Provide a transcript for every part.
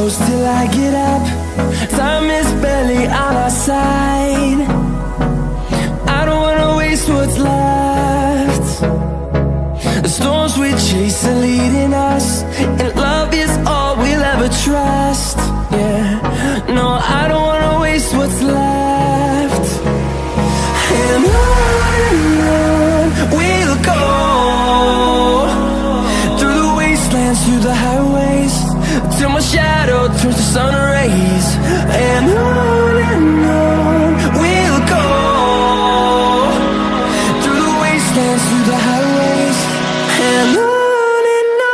close till I get up. Time is barely on our side. I don't wanna waste what's left. The storms we chase are leading us, and love is all we'll ever trust. Yeah, no, I don't wanna waste what's left. And on we'll go, through the wastelands, through the highways, till my shadow turns to sun rays. And on we'll go, through the wastelands, through the highways, and on we'll go.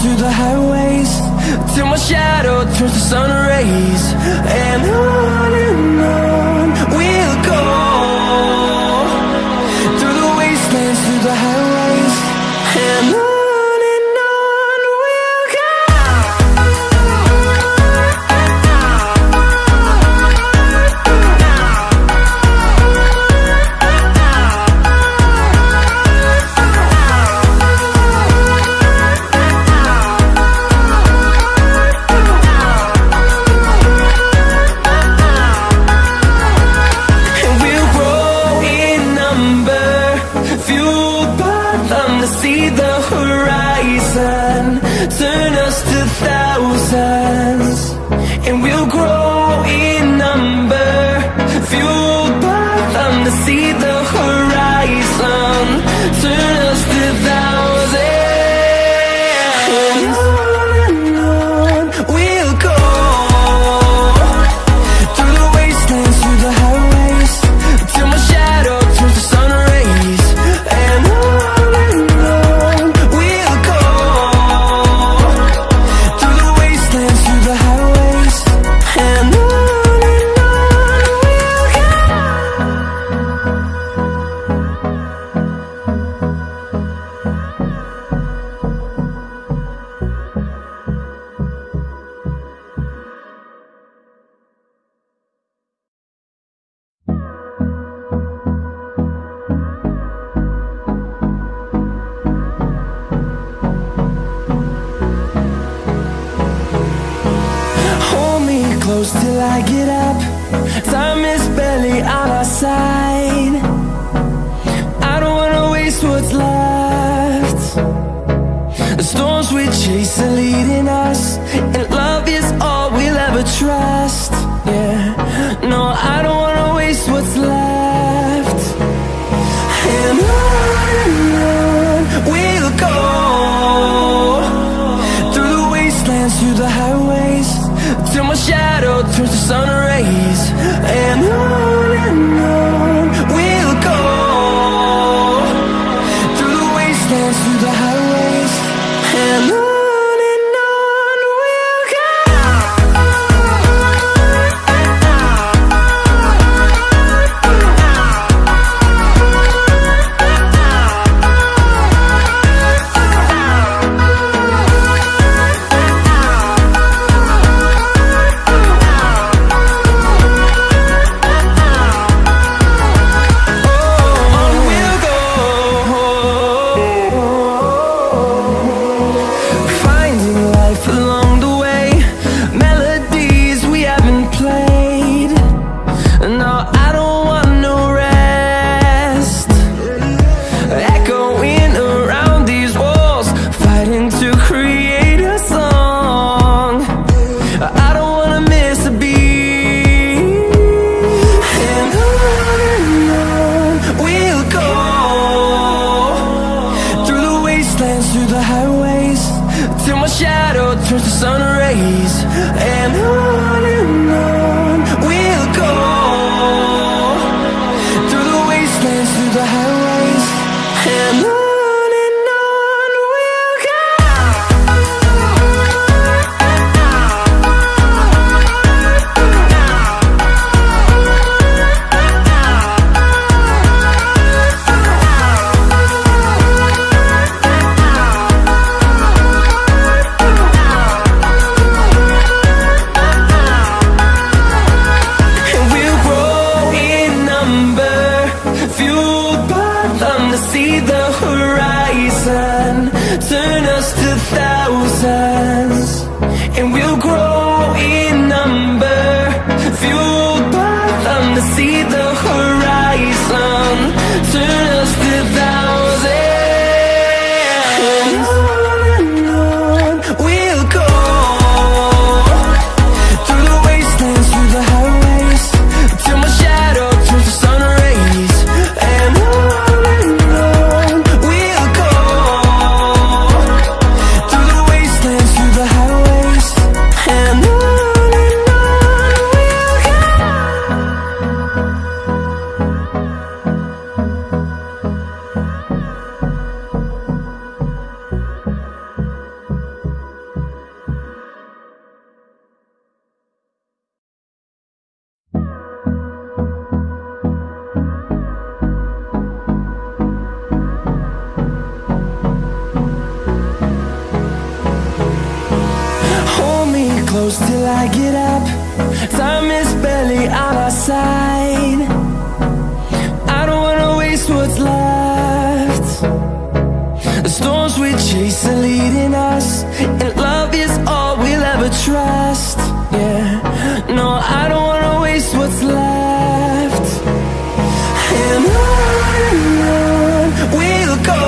Through the highways, till my shadow turns to sun rays. And on we'll go, through the wastelands, through the highways, and on we'll go. See the horizon turn us to thousands, and we'll grow in number, fueled by them to see the horizon turn us to thousands. And on we'll go, through the wastelands, through the highways, till my shadow turns to sun rays. And close till I get up. Time is barely on our side. I don't wanna waste what's left. The storms we chase are leading us, and love is all we'll ever trust. Yeah, no, I don't wanna waste what's left. And on we'll go, through the wastelands, through the highways, till my shadow turns to sun rays. And on we'll go, through the wastelands, through the highways, and on we'll go. the highways, and on we'll go. See the horizon turn us to thousands, and we'll grow in number, fueled by them to see the horizon turn us to thousands. And on we'll go, through the wastelands, through the highways, till my shadow turns to sun rays. And on close till I get up. Time is barely on our side. I don't wanna waste what's left. The storms we chase are leading us, and love is all we'll ever trust. Yeah, no, I don't wanna waste what's left. And on we'll go,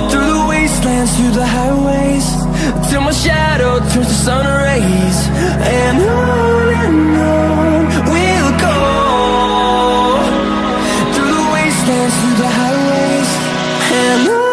through the wastelands, through the highways, till my shadow turns to sun rays. And on we'll go, through the wastelands, through the highways, and on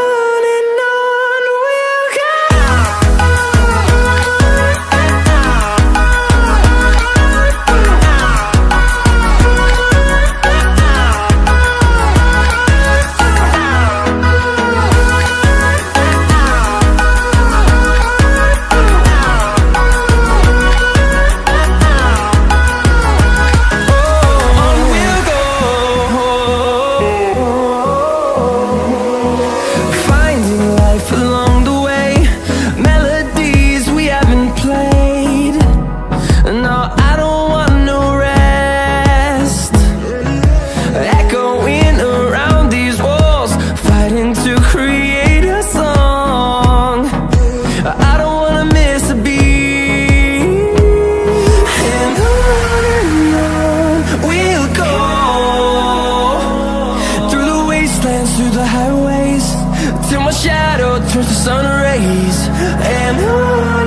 we'll go. Through the highways, till my shadow turns to sun rays. And on